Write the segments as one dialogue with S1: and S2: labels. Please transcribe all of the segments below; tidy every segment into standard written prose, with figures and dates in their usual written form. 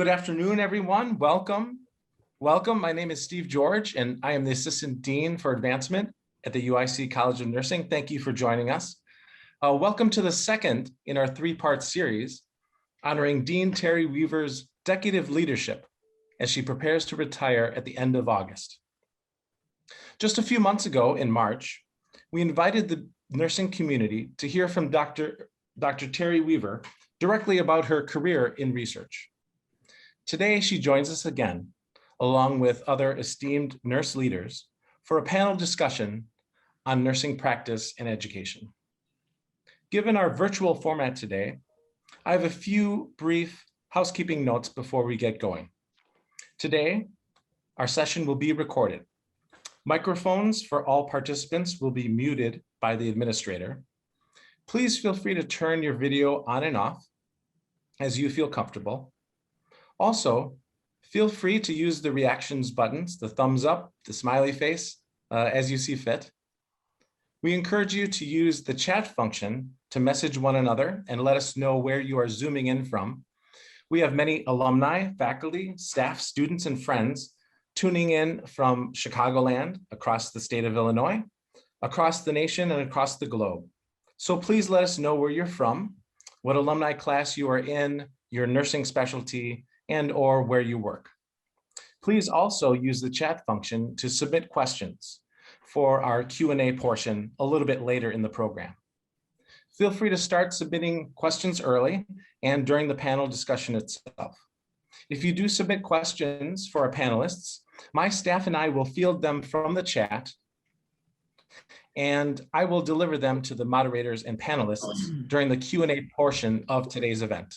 S1: Good afternoon, everyone. Welcome. Welcome. My name is Steve George, and I am the Assistant Dean for Advancement at the UIC College of Nursing. Thank you for joining us. Welcome to the second in our three-part series honoring Dean Terri Weaver's decade of leadership as she prepares to retire at the end of August. Just a few months ago in March, we invited the nursing community to hear from Dr. Terri Weaver directly about her career in research. Today, she joins us again, along with other esteemed nurse leaders, for a panel discussion on nursing practice and education. Given our virtual format today, I have a few brief housekeeping notes before we get going. Today, our session will be recorded. Microphones for all participants will be muted by the administrator. Please feel free to turn your video on and off as you feel comfortable. Also, feel free to use the reactions buttons, the thumbs up, the smiley face, as you see fit. We encourage you to use the chat function to message one another and let us know where you are zooming in from. We have many alumni, faculty, staff, students, and friends tuning in from Chicagoland, across the state of Illinois, across the nation, and across the globe. So please let us know where you're from, what alumni class you are in, your nursing specialty, and or where you work. Please also use the chat function to submit questions for our Q&A portion a little bit later in the program. Feel free to start submitting questions early and during the panel discussion itself. If you do submit questions for our panelists, my staff and I will field them from the chat, and I will deliver them to the moderators and panelists during the Q&A portion of today's event.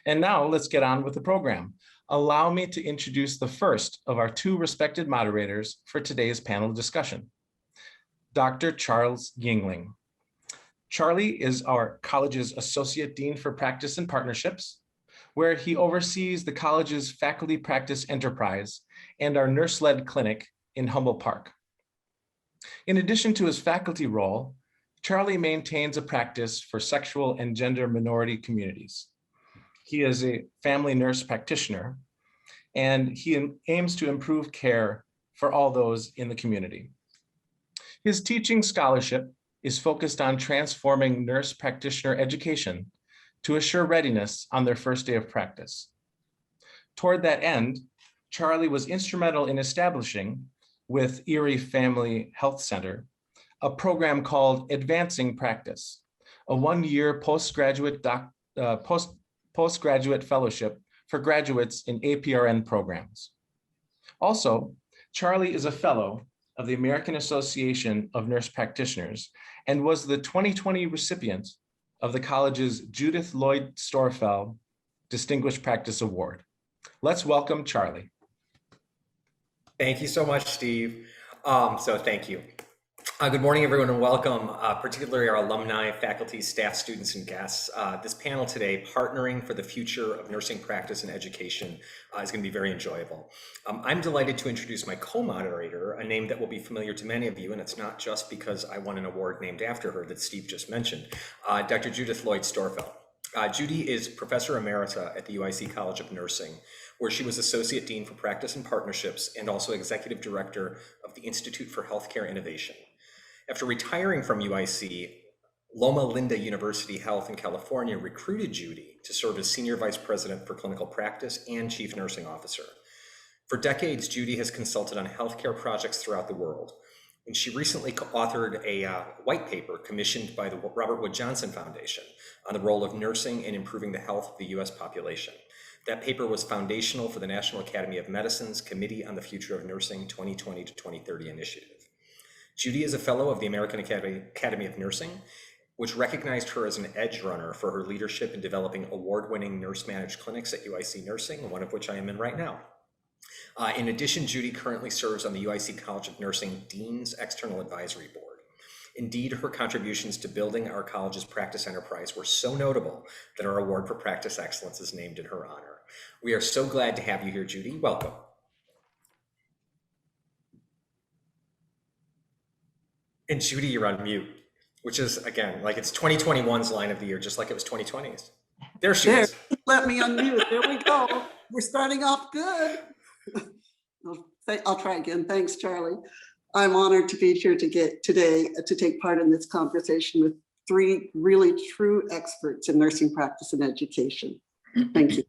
S1: And now let's get on with the program. Allow me to introduce the first of our two respected moderators for today's panel discussion, Dr. Charles Yingling. Charlie is our college's Associate Dean for Practice and Partnerships, where he oversees the college's faculty practice enterprise and our nurse-led clinic in Humboldt Park. In addition to his faculty role, Charlie maintains a practice for sexual and gender minority communities. He is a family nurse practitioner, and he aims to improve care for all those in the community. His teaching scholarship is focused on transforming nurse practitioner education to assure readiness on their first day of practice. Toward that end, Charlie was instrumental in establishing, with Erie Family Health Center, a program called Advancing Practice, a one-year postgraduate fellowship for graduates in APRN programs. Also, Charlie is a fellow of the American Association of Nurse Practitioners and was the 2020 recipient of the college's Judith Storfjell Distinguished Practice Award. Let's welcome Charlie.
S2: Thank you so much, Steve. Thank you. Good morning, everyone, and welcome, particularly our alumni, faculty, staff, students, and guests. This panel today, Partnering for the Future of Nursing Practice and Education, is going to be very enjoyable. I'm delighted to introduce my co-moderator, a name that will be familiar to many of you, and it's not just because I won an award named after her that Steve just mentioned, Dr. Judith Storfjell. Judy is Professor Emerita at the UIC College of Nursing, where she was Associate Dean for Practice and Partnerships and also Executive Director of the Institute for Healthcare Innovation. After retiring from UIC, Loma Linda University Health in California recruited Judy to serve as Senior Vice President for Clinical Practice and Chief Nursing Officer. For decades, Judy has consulted on healthcare projects throughout the world, and she recently authored a white paper commissioned by the Robert Wood Johnson Foundation on the role of nursing in improving the health of the US population. That paper was foundational for the National Academy of Medicine's Committee on the Future of Nursing 2020 to 2030 initiative. Judy is a fellow of the American Academy of Nursing, which recognized her as an edge runner for her leadership in developing award-winning nurse-managed clinics at UIC Nursing, one of which I am in right now. In addition, Judy currently serves on the UIC College of Nursing Dean's External Advisory Board. Indeed, her contributions to building our college's practice enterprise were so notable that our award for practice excellence is named in her honor. We are so glad to have you here, Judy. Welcome. And Judy, you're on mute, which is, again, like it's 2021's line of the year, just like it was 2020's. There she is.
S3: Let me unmute. There we go. We're starting off good. I'll try again. Thanks, Charlie. I'm honored to be here today to take part in this conversation with three really true experts in nursing practice and education. Thank you.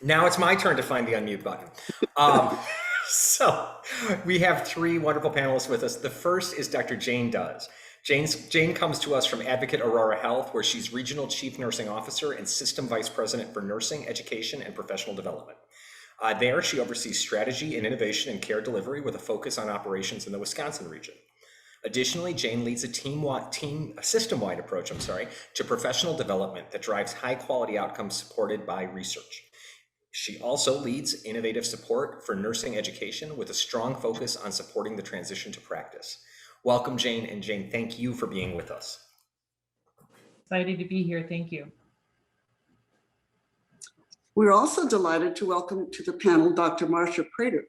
S2: Now it's my turn to find the unmute button. So we have three wonderful panelists with us. The first is Dr. Jane Does. Jane comes to us from Advocate Aurora Health, where she's Regional Chief Nursing Officer and System Vice President for Nursing, Education, and Professional Development. There, she oversees strategy and innovation and care delivery with a focus on operations in the Wisconsin region. Additionally, Jane leads a system-wide approach, to professional development that drives high-quality outcomes supported by research. She also leads innovative support for nursing education with a strong focus on supporting the transition to practice. Welcome, Jane, and Jane, thank you for being with us.
S4: Excited to be here, thank you.
S3: We're also delighted to welcome to the panel Dr. Marsha Prater.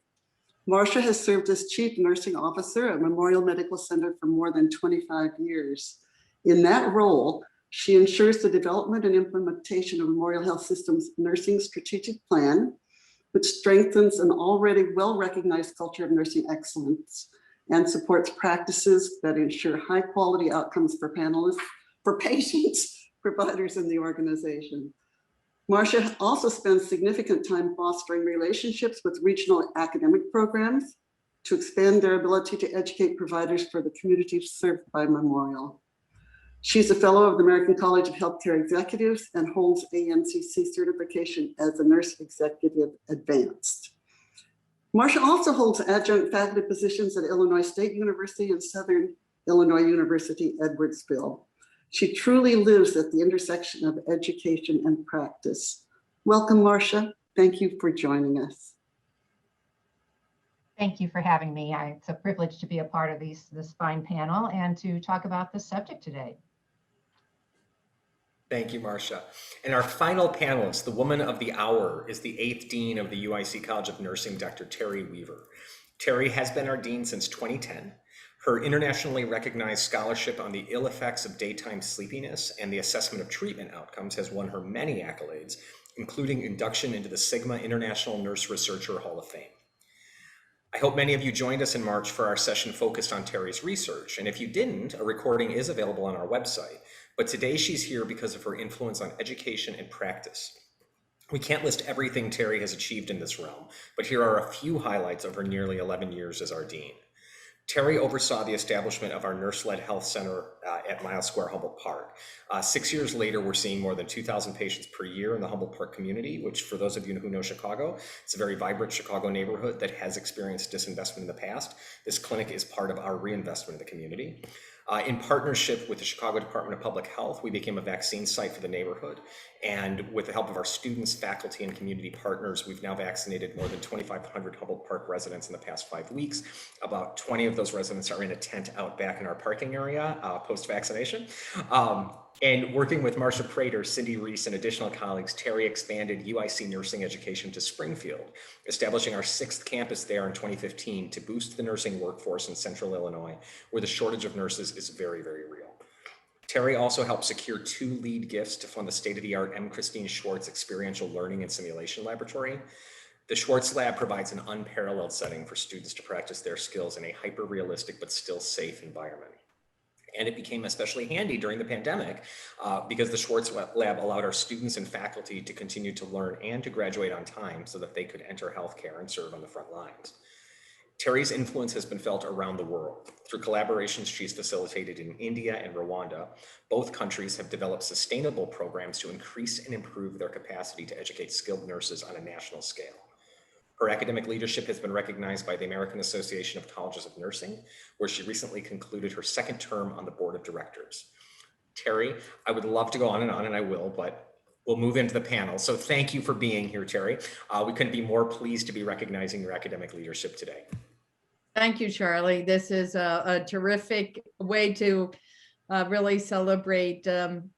S3: Marsha has served as Chief Nursing Officer at Memorial Medical Center for more than 25 years. In that role, she ensures the development and implementation of Memorial Health System's nursing strategic plan, which strengthens an already well-recognized culture of nursing excellence and supports practices that ensure high-quality outcomes for panelists, for patients, providers, in the organization. Marsha also spends significant time fostering relationships with regional academic programs to expand their ability to educate providers for the communities served by Memorial. She's a fellow of the American College of Healthcare Executives and holds ANCC certification as a Nurse Executive Advanced. Marsha also holds adjunct faculty positions at Illinois State University and Southern Illinois University, Edwardsville. She truly lives at the intersection of education and practice. Welcome, Marsha. Thank you for joining us.
S5: Thank you for having me. It's a privilege to be a part of this fine panel and to talk about this subject today.
S2: Thank you, Marsha. And our final panelist, the woman of the hour, is the 8th Dean of the UIC College of Nursing, Dr. Terri Weaver. Terri has been our Dean since 2010. Her internationally recognized scholarship on the ill effects of daytime sleepiness and the assessment of treatment outcomes has won her many accolades, including induction into the Sigma International Nurse Researcher Hall of Fame. I hope many of you joined us in March for our session focused on Terri's research, and if you didn't, a recording is available on our website. But today she's here because of her influence on education and practice. We can't list everything Terri has achieved in this realm, but here are a few highlights of her nearly 11 years as our Dean. Terri oversaw the establishment of our nurse-led health center at Miles Square, Humboldt Park. 6 years later, we're seeing more than 2,000 patients per year in the Humboldt Park community, which for those of you who know Chicago, it's a very vibrant Chicago neighborhood that has experienced disinvestment in the past. This clinic is part of our reinvestment in the community. In partnership with the Chicago Department of Public Health, we became a vaccine site for the neighborhood. And with the help of our students, faculty, and community partners, we've now vaccinated more than 2,500 Humboldt Park residents in the past 5 weeks. About 20 of those residents are in a tent out back in our parking area post-vaccination. And working with Marsha Prater, Cindy Reese, and additional colleagues, Terri expanded UIC nursing education to Springfield, establishing our 6th campus there in 2015 to boost the nursing workforce in Central Illinois, where the shortage of nurses is very, very real. Terri also helped secure 2 lead gifts to fund the state-of-the-art M. Christine Schwartz Experiential Learning and Simulation Laboratory. The Schwartz Lab provides an unparalleled setting for students to practice their skills in a hyper-realistic but still safe environment. And it became especially handy during the pandemic because the Schwartz Lab allowed our students and faculty to continue to learn and to graduate on time so that they could enter healthcare and serve on the front lines. Terri's influence has been felt around the world. Through collaborations she's facilitated in India and Rwanda, both countries have developed sustainable programs to increase and improve their capacity to educate skilled nurses on a national scale. Her academic leadership has been recognized by the American Association of Colleges of Nursing, where she recently concluded her 2nd term on the board of directors. Terri, I would love to go on, and I will, but we'll move into the panel. So thank you for being here, Terri. We couldn't be more pleased to be recognizing your academic leadership today.
S4: Thank you, Charlie. This is a terrific way to really celebrate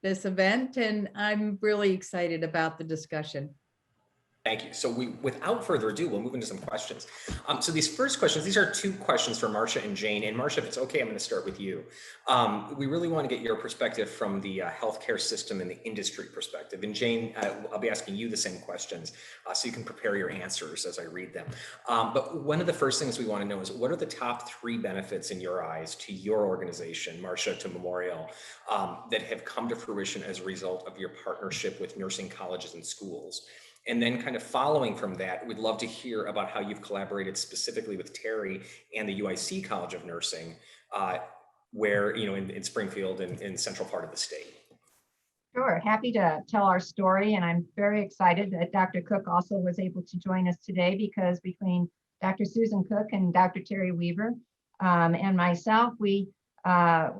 S4: this event, and I'm really excited about the discussion.
S2: Thank you. So without further ado, we'll move into some questions. So these first questions, these are two questions for Marsha and Jane. And Marsha, if it's okay, I'm going to start with you. We really want to get your perspective from the healthcare system and the industry perspective. And Jane, I'll be asking you the same questions so you can prepare your answers as I read them. But one of the first things we want to know is, what are the top 3 benefits in your eyes to your organization, Marsha, to Memorial, that have come to fruition as a result of your partnership with nursing colleges and schools? And then kind of following from that, we'd love to hear about how you've collaborated specifically with Terri and the UIC College of Nursing, where, you know, in Springfield and in central part of the state.
S5: Sure, happy to tell our story. And I'm very excited that Dr. Cook also was able to join us today, because between Dr. Susan Cook and Dr. Terri Weaver and myself, we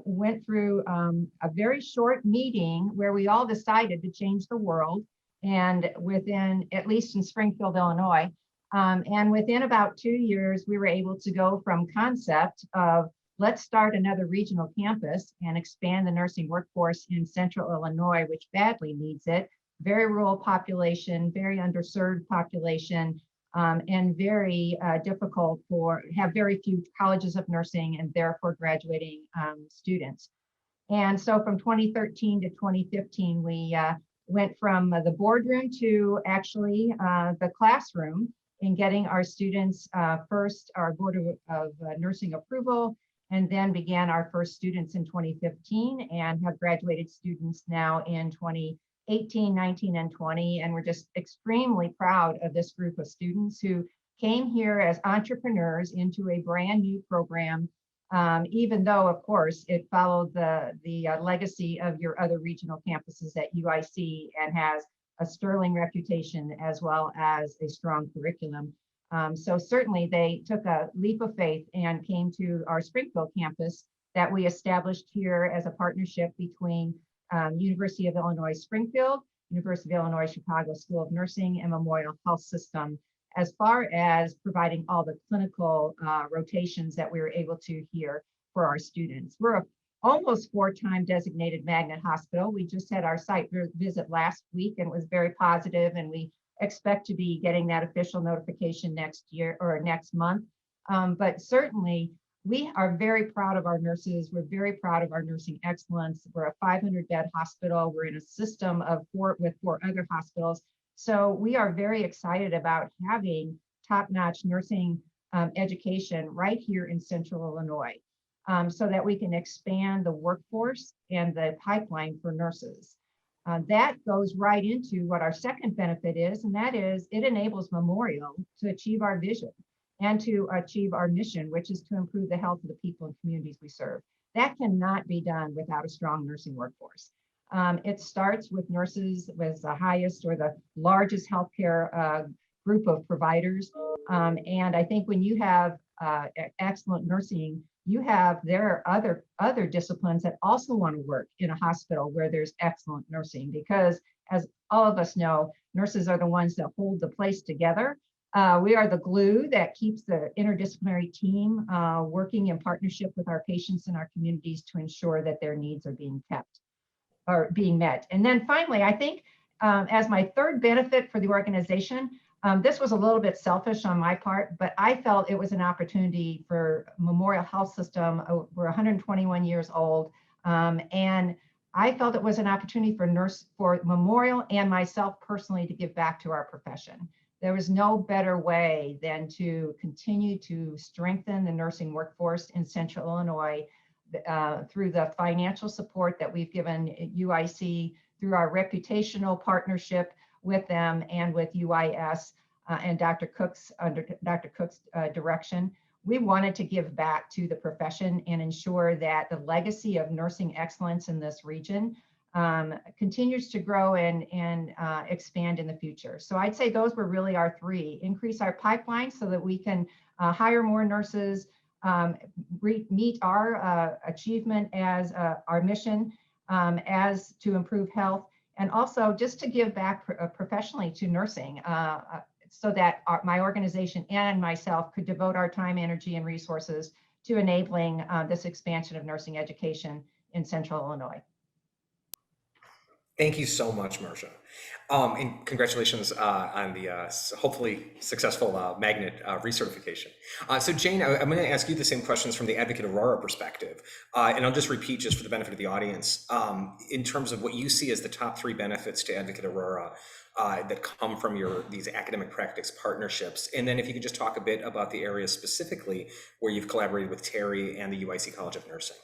S5: went through a very short meeting where we all decided to change the world. And within, at least in Springfield, Illinois, and within about 2 years, we were able to go from concept of let's start another regional campus and expand the nursing workforce in central Illinois, which badly needs it. Very rural population, very underserved population, and very difficult have very few colleges of nursing and therefore graduating students. And so from 2013 to 2015, we went from the boardroom to actually the classroom in getting our students first our Board of Nursing approval, and then began our first students in 2015 and have graduated students now in 2018, 19, and 20. And we're just extremely proud of this group of students who came here as entrepreneurs into a brand new program, even though, of course, it followed the legacy of your other regional campuses at UIC and has a sterling reputation as well as a strong curriculum. So certainly they took a leap of faith and came to our Springfield campus that we established here as a partnership between University of Illinois Springfield, University of Illinois Chicago School of Nursing, and Memorial Health System, as far as providing all the clinical rotations that we were able to here for our students. We're a almost 4-time designated magnet hospital. We just had our site visit last week and it was very positive, and we expect to be getting that official notification next year or next month. But certainly we are very proud of our nurses. We're very proud of our nursing excellence. We're a 500-bed hospital. We're in a system of 4 other hospitals. So we are very excited about having top-notch nursing education right here in central Illinois, so that we can expand the workforce and the pipeline for nurses. That goes right into what our second benefit is, and that is it enables Memorial to achieve our vision and to achieve our mission, which is to improve the health of the people and communities we serve. That cannot be done without a strong nursing workforce. It starts with nurses with the highest or the largest healthcare group of providers. And I think when you have excellent nursing, there are other disciplines that also want to work in a hospital where there's excellent nursing, because as all of us know, nurses are the ones that hold the place together. We are the glue that keeps the interdisciplinary team working in partnership with our patients and our communities to ensure that their needs are being kept or being met. And then finally, I think as my third benefit for the organization, this was a little bit selfish on my part, but I felt it was an opportunity for Memorial Health System. We're 121 years old, and I felt it was an opportunity for Memorial and myself personally to give back to our profession. There was no better way than to continue to strengthen the nursing workforce in Central Illinois through the financial support that we've given UIC, through our reputational partnership with them and with UIS and Dr. Cook's direction. We wanted to give back to the profession and ensure that the legacy of nursing excellence in this region continues to grow and expand in the future. So I'd say those were really our 3: increase our pipeline so that we can hire more nurses, meet our achievement as our mission as to improve health, and also just to give back professionally to nursing so that my organization and myself could devote our time, energy, and resources to enabling this expansion of nursing education in Central Illinois.
S2: Thank you so much, Marsha. And congratulations on the hopefully successful magnet recertification. So Jane, I'm going to ask you the same questions from the Advocate Aurora perspective. And I'll just repeat just for the benefit of the audience, in terms of what you see as the top 3 benefits to Advocate Aurora that come from these academic practice partnerships. And then if you could just talk a bit about the areas specifically where you've collaborated with Terri and the UIC College of Nursing.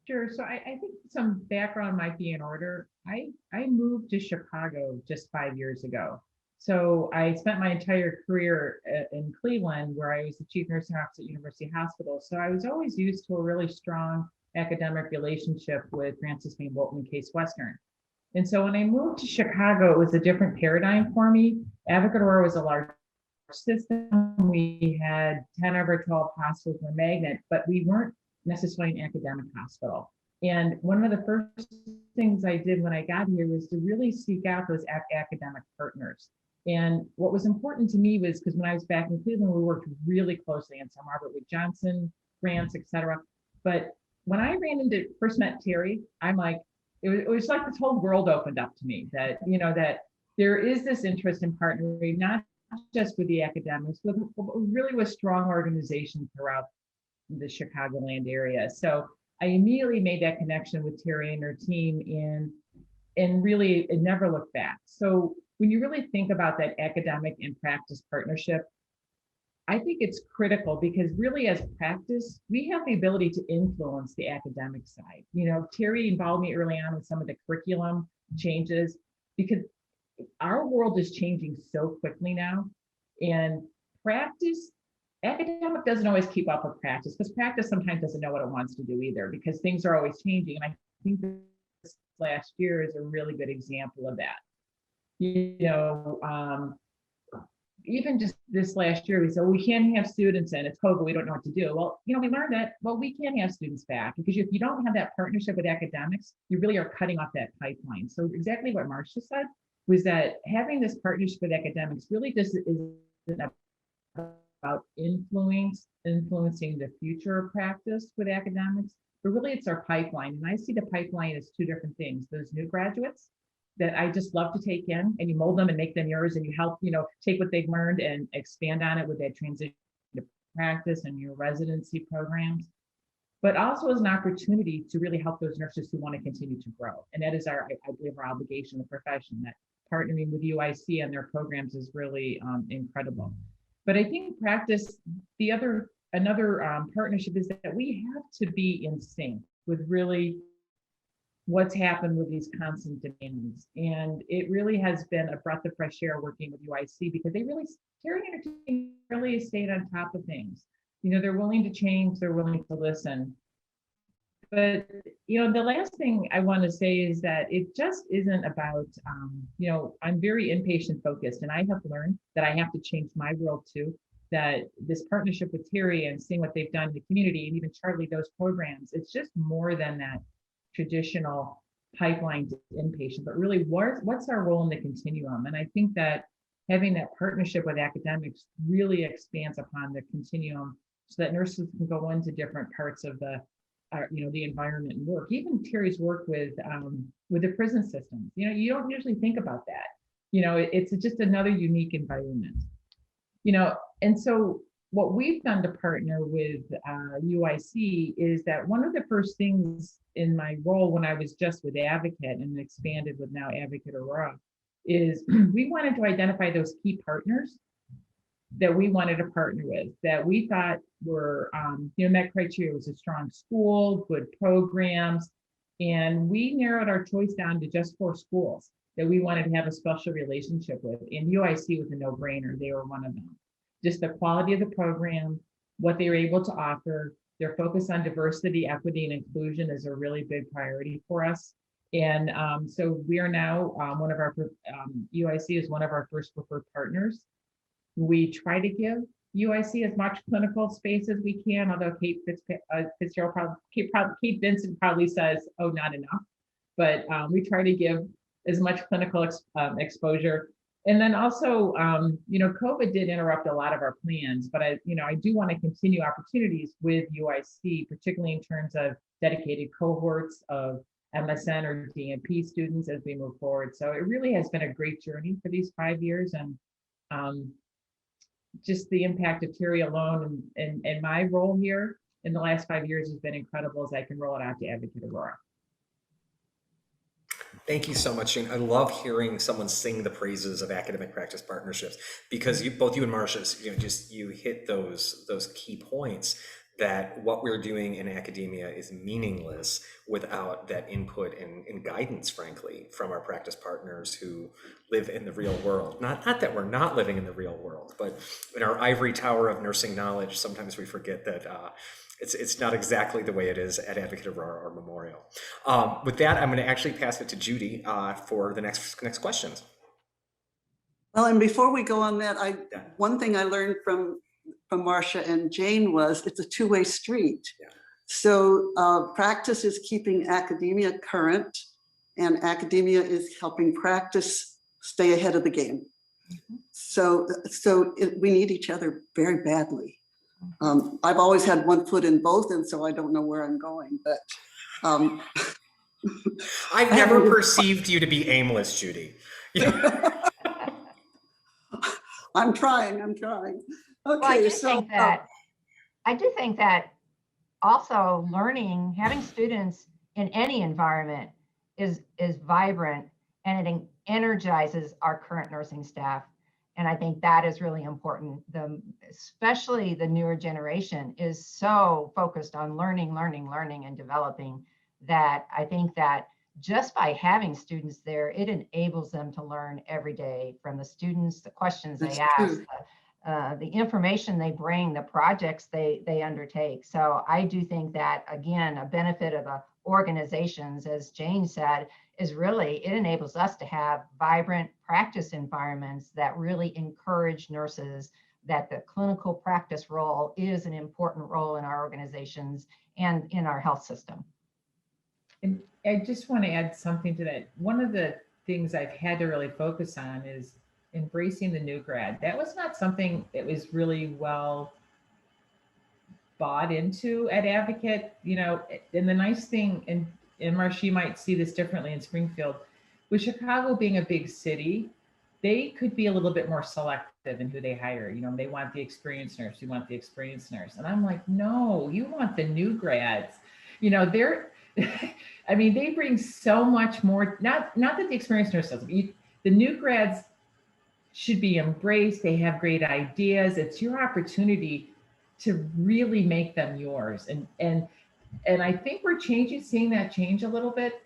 S6: Sure. So I think some background might be in order. I moved to Chicago just 5 years ago. So I spent my entire career in Cleveland, where I was the chief nursing officer at University Hospital. So I was always used to a really strong academic relationship with Francis Wayne Bolton and Case Western. And so when I moved to Chicago, it was a different paradigm for me. Advocate Aurora was a large system. We had 10 of our 12 hospitals were magnet, but we weren't necessarily an academic hospital. And one of the first things I did when I got here was to really seek out those academic partners. And what was important to me was, because when I was back in Cleveland, we worked really closely on some Robert Wood Johnson grants, et cetera. But when I first met Terri, I'm like, it was like this whole world opened up to me that, that there is this interest in partnering, not just with the academics, but really with strong organizations throughout the Chicagoland area. So I immediately made that connection with Terri and her team, and really it never looked back. So when you really think about that academic and practice partnership, I think it's critical, because really as practice, we have the ability to influence the academic side. Terri involved me early on with some of the curriculum changes, because our world is changing so quickly now, and academic doesn't always keep up with practice, because practice sometimes doesn't know what it wants to do either, because things are always changing. And I think this last year is a really good example of that. Even just this last year, we said, we can't have students in, it's COVID, we don't know what to do. Well, we learned that, we can have students back, because if you don't have that partnership with academics, you really are cutting off that pipeline. So exactly what Marsha said was that having this partnership with academics really just isn't about influencing the future of practice with academics, but really it's our pipeline. And I see the pipeline as 2 different things. Those new graduates that I just love to take in, and you mold them and make them yours, and you help, take what they've learned and expand on it with that transition to practice and your residency programs, but also as an opportunity to really help those nurses who want to continue to grow. And that is I believe, our obligation in the profession, that partnering with UIC and their programs is really incredible. But I think practice, another partnership is that we have to be in sync with really what's happened with these constant demands. And it really has been a breath of fresh air working with UIC, because Terri and her team really stayed on top of things. They're willing to change, they're willing to listen. But, the last thing I want to say is that it just isn't about, I'm very inpatient focused, and I have learned that I have to change my world too, that this partnership with Terri and seeing what they've done in the community, and even Charlie, those programs, it's just more than that traditional pipeline to inpatient, but really what's our role in the continuum? And I think that having that partnership with academics really expands upon the continuum, so that nurses can go into different parts of the environment and work. Even Terri's work with the prison systems, you don't usually think about that. It's just another unique environment. And so what we've done to partner with UIC is that one of the first things in my role when I was just with Advocate and expanded with now Advocate Aurora is we wanted to identify those key partners that we wanted to partner with, that we thought were, met criteria. Was a strong school, good programs, and we narrowed our choice down to just 4 schools that we wanted to have a special relationship with. And UIC was a no-brainer. They were one of them. Just the quality of the program, what they were able to offer, their focus on diversity, equity, and inclusion is a really big priority for us. And so we are now one of our, UIC is one of our first preferred partners. We try to give UIC as much clinical space as we can, although Kate Vincent probably says, oh, not enough. But we try to give as much clinical exposure. And then also, COVID did interrupt a lot of our plans, but I do want to continue opportunities with UIC, particularly in terms of dedicated cohorts of MSN or DNP students as we move forward. So it really has been a great journey for these 5 years, and just the impact of Terri alone and my role here in the last 5 years has been incredible as I can roll it out to Advocate Aurora.
S2: Thank you so much, Jane. I love hearing someone sing the praises of academic practice partnerships, because both you and Marsha, you hit those key points that what we're doing in academia is meaningless without that input and guidance, frankly, from our practice partners who live in the real world. Not that we're not living in the real world, but in our ivory tower of nursing knowledge, sometimes we forget that it's not exactly the way it is at Advocate Aurora or Memorial. With that, I'm going to actually pass it to Judy for the next questions.
S3: Well, and before we go on that, one thing I learned from Marsha and Jane was it's a two-way street.
S2: Yeah.
S3: So practice is keeping academia current, and academia is helping practice stay ahead of the game. Mm-hmm. So we need each other very badly. I've always had one foot in both, and so I don't know where I'm going, but
S2: I've never perceived you to be aimless, Judy.
S3: I'm trying. Okay,
S5: well, I do think that also learning, having students in any environment is vibrant, and it energizes our current nursing staff. And I think that is really important. Especially the newer generation is so focused on learning and developing, that I think that just by having students there, it enables them to learn every day from the students, the questions they ask, the information they bring, the projects they undertake. So I do think that, again, a benefit of organizations, as Jane said, is really, it enables us to have vibrant practice environments that really encourage nurses, that the clinical practice role is an important role in our organizations and in our health system.
S6: And I just want to add something to that. One of the things I've had to really focus on is embracing the new grad. That was not something that was really well bought into at Advocate, and the nice thing, and Marsha might see this differently in Springfield, with Chicago being a big city, they could be a little bit more selective in who they hire. They want the experienced nurse, you want the experienced nurse. And I'm like, no, you want the new grads. They're, I mean, they bring so much more, not that the experienced nurse doesn't, the new grads should be embraced. They have great ideas. It's your opportunity to really make them yours. And I think we're seeing that change a little bit,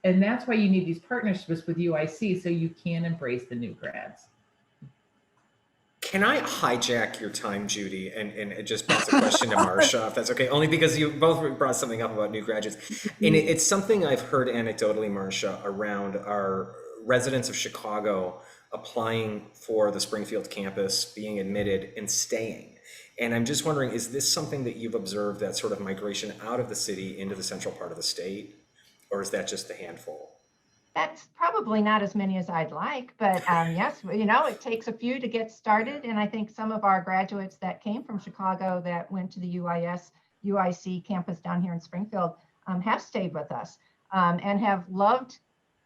S6: and that's why you need these partnerships with UIC, so you can embrace the new grads.
S2: Can I hijack your time, Judy, and just pass a question to Marsha, if that's okay? Only because you both brought something up about new graduates. And it's something I've heard anecdotally, Marsha, around our residents of Chicago applying for the Springfield campus, being admitted and staying. And I'm just wondering, is this something that you've observed, that sort of migration out of the city into the central part of the state? Or is that just a handful?
S5: That's probably not as many as I'd like, but yes, it takes a few to get started. And I think some of our graduates that came from Chicago that went to the UIC campus down here in Springfield have stayed with us and have loved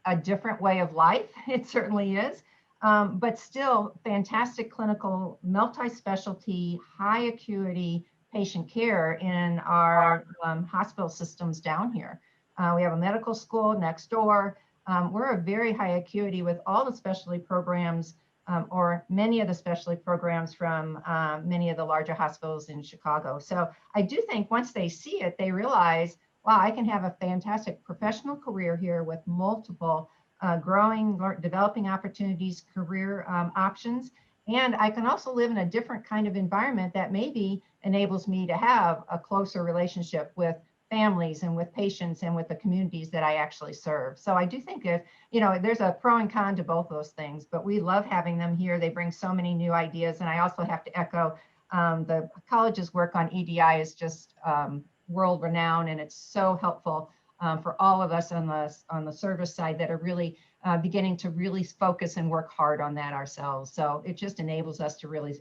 S5: a different way of life. It certainly is. But still fantastic clinical, multi-specialty, high acuity patient care in our hospital systems down here. We have a medical school next door. We're a very high acuity with all the specialty programs, or many of the specialty programs from many of the larger hospitals in Chicago. So I do think once they see it, they realize, wow, I can have a fantastic professional career here with multiple growing, developing opportunities, career options. And I can also live in a different kind of environment that maybe enables me to have a closer relationship with families and with patients and with the communities that I actually serve. So I do think that, there's a pro and con to both those things, but we love having them here. They bring so many new ideas. And I also have to echo the college's work on EDI is just world renowned, and it's so helpful for all of us on the service side that are really beginning to really focus and work hard on that ourselves. So it just enables us to really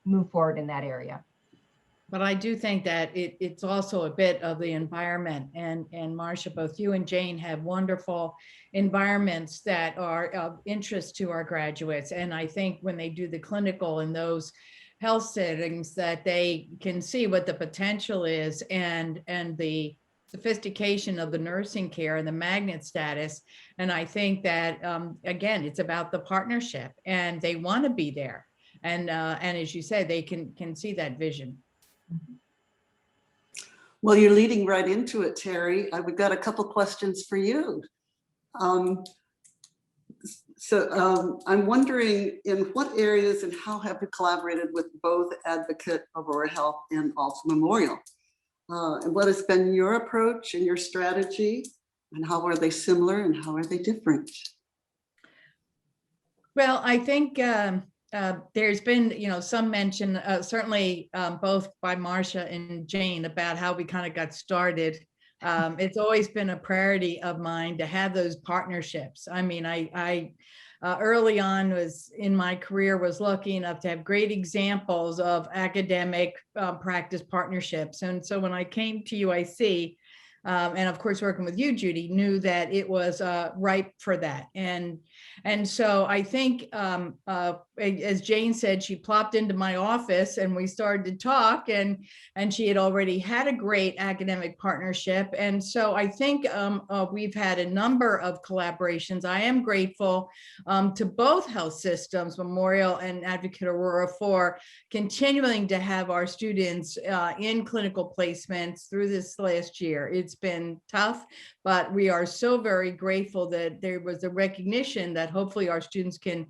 S5: move forward in that area.
S4: But I do think that it's also a bit of the environment. And Marsha, both you and Jane have wonderful environments that are of interest to our graduates. And I think when they do the clinical in those health settings, that they can see what the potential is and the sophistication of the nursing care and the magnet status. And I think that, again, it's about the partnership, and they want to be there. And as you say, they can see that vision.
S3: Well, you're leading right into it, Terry. We've got a couple questions for you. I'm wondering, in what areas and how have you collaborated with both Advocate, Aurora Health, and also Memorial? And what has been your approach and your strategy, and how are they similar and how are they different?
S4: Well, I think there's been, some mention, certainly both by Marsha and Jane, about how we kind of got started. It's always been a priority of mine to have those partnerships. I mean, I early on in my career was lucky enough to have great examples of academic practice partnerships. And so when I came to UIC, and of course working with you, Judy, knew that it was ripe for that. And so I think, as Jane said, she plopped into my office and we started to talk, and she had already had a great academic partnership. And so I think we've had a number of collaborations. I am grateful to both health systems, Memorial and Advocate Aurora, for continuing to have our students in clinical placements through this last year. It's been tough, but we are so very grateful that there was a recognition that hopefully our students can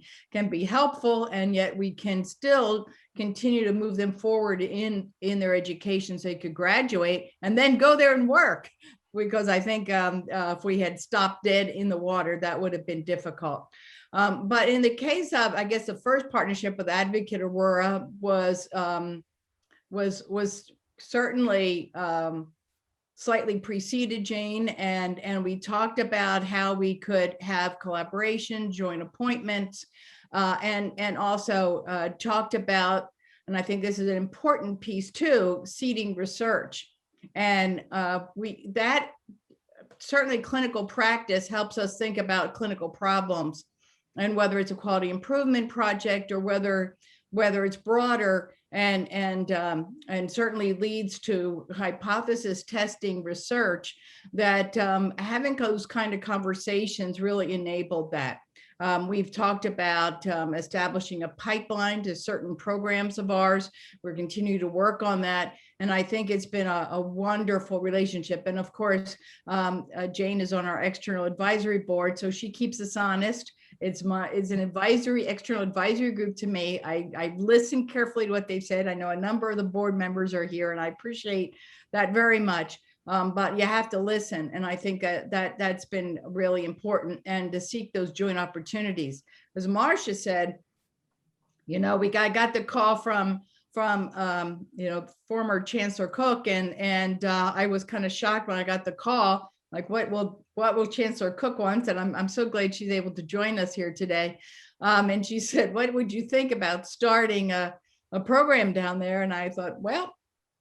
S4: be helpful, and yet we can still continue to move them forward in their education so they could graduate and then go there and work. Because I think if we had stopped dead in the water, that would have been difficult. But in the case of, I guess, the first partnership with Advocate Aurora was certainly slightly preceded Jane, and we talked about how we could have collaboration, joint appointments, and also talked about, and I think this is an important piece too, seeding research. And that certainly clinical practice helps us think about clinical problems, and whether it's a quality improvement project or whether it's broader, and certainly leads to hypothesis testing research, that having those kind of conversations really enabled that. We've talked about establishing a pipeline to certain programs of ours. We're continuing to work on that. And I think it's been a wonderful relationship. And of course, Jane is on our external advisory board, so she keeps us honest. It's an external advisory group to me. I listened carefully to what they've said. I know a number of the board members are here, and I appreciate that very much. But you have to listen. And I think that's been really important, and to seek those joint opportunities. As Marsha said, we got the call from former Chancellor Cook, and I was kind of shocked when I got the call, like, what will Chancellor Cook want? And I'm so glad she's able to join us here today. And she said, what would you think about starting a program down there? And I thought, well,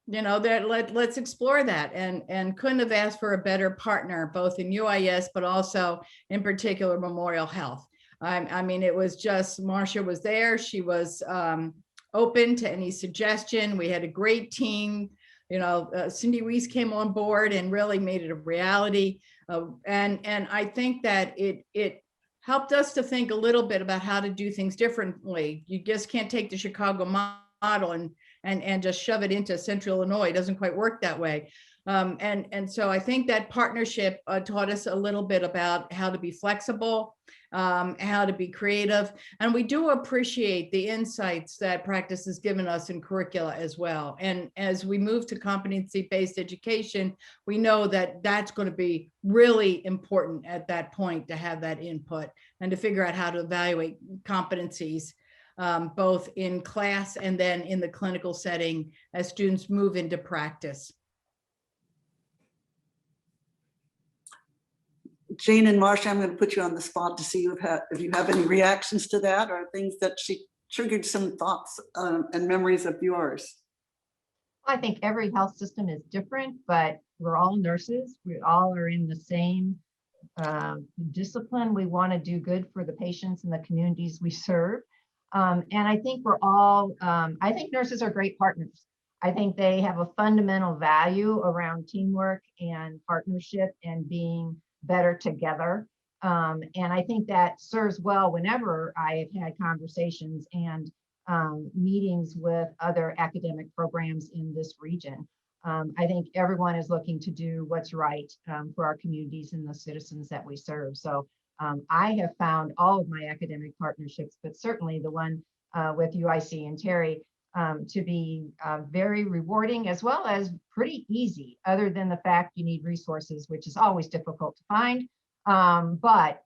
S4: let's explore that, and couldn't have asked for a better partner, both in UIS, but also in particular Memorial Health. I mean, it was just, Marsha was there. She was open to any suggestion. We had a great team. Cindy Weiss came on board and really made it a reality. And I think that it helped us to think a little bit about how to do things differently. You just can't take the Chicago model and just shove it into Central Illinois. It doesn't quite work that way. And so I think that partnership taught us a little bit about how to be flexible, how to be creative. And we do appreciate the insights that practice has given us in curricula as well. And as we move to competency-based education, we know that that's going to be really important at that point, to have that input and to figure out how to evaluate competencies, both in class and then in the clinical setting as students move into practice.
S3: Jane and Marsha, I'm going to put you on the spot to see if you have any reactions to that, or things that she triggered some thoughts and memories of yours.
S5: I think every health system is different, but we're all nurses. We all are in the same discipline. We want to do good for the patients and the communities we serve. And I think we're all, I think nurses are great partners. I think they have a fundamental value around teamwork and partnership and being better together. And I think that serves well whenever I have had conversations and meetings with other academic programs in this region. I think everyone is looking to do what's right for our communities and the citizens that we serve. So I have found all of my academic partnerships, but certainly the one with UIC and Terri to be very rewarding, as well as pretty easy, other than the fact you need resources, which is always difficult to find. But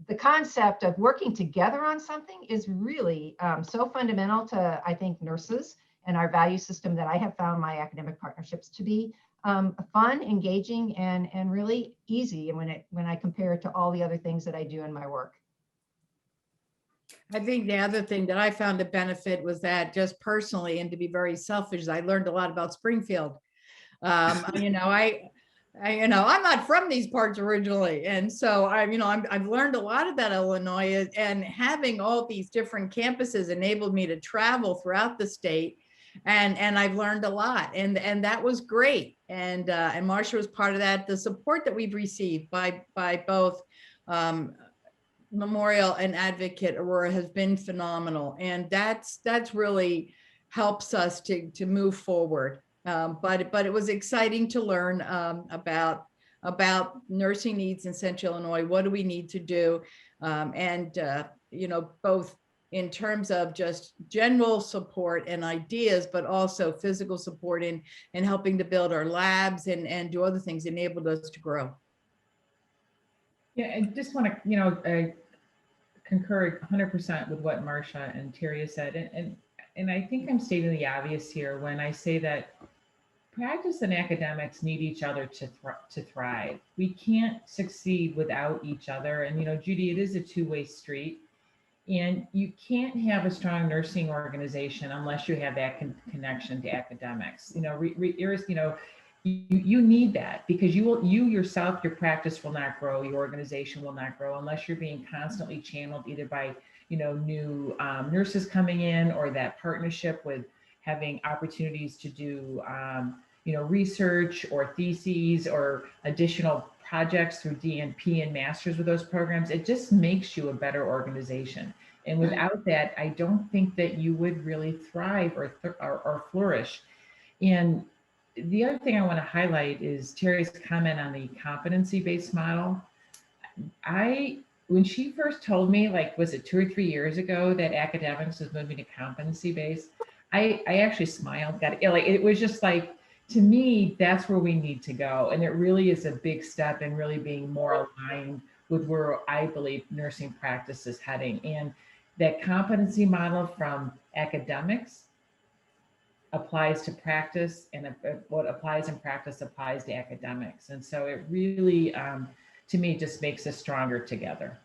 S5: the concept of working together on something is really so fundamental to, I think, nurses and our value system, that I have found my academic partnerships to be fun, engaging, and really easy when I compare it to all the other things that I do in my work.
S4: I think the other thing that I found a benefit was that, just personally, and to be very selfish, I learned a lot about Springfield. I'm not from these parts originally, and so I've learned a lot about Illinois, and having all these different campuses enabled me to travel throughout the state, and I've learned a lot, and that was great. And Marsha was part of that. The support that we've received by both Memorial and Advocate Aurora has been phenomenal, and that's really helps us to move forward. But it was exciting to learn about nursing needs in Central Illinois. What do we need to do? Both in terms of just general support and ideas, but also physical support in helping to build our labs and do other things enabled us to grow.
S6: Yeah, I just want to, concur 100% with what Marsha and Terri said. And I think I'm stating the obvious here when I say that practice and academics need each other to thrive. We can't succeed without each other. And, Judy, it is a two-way street. And you can't have a strong nursing organization unless you have that connection to academics. You need that, because you yourself, your practice will not grow, your organization will not grow unless you're being constantly channeled either by new nurses coming in, or that partnership with having opportunities to do research or theses or additional projects through DNP and masters with those programs. It just makes you a better organization. And without that, I don't think that you would really thrive or flourish. And the other thing I want to highlight is Terry's comment on the competency-based model. When she first told me, was it 2 or 3 years ago, that academics was moving to competency-based, I actually smiled. It was just like, to me, that's where we need to go. And it really is a big step in really being more aligned with where I believe nursing practice is heading. And that competency model from academics applies to practice, and what applies in practice applies to academics. And so it really, to me, just makes us stronger together.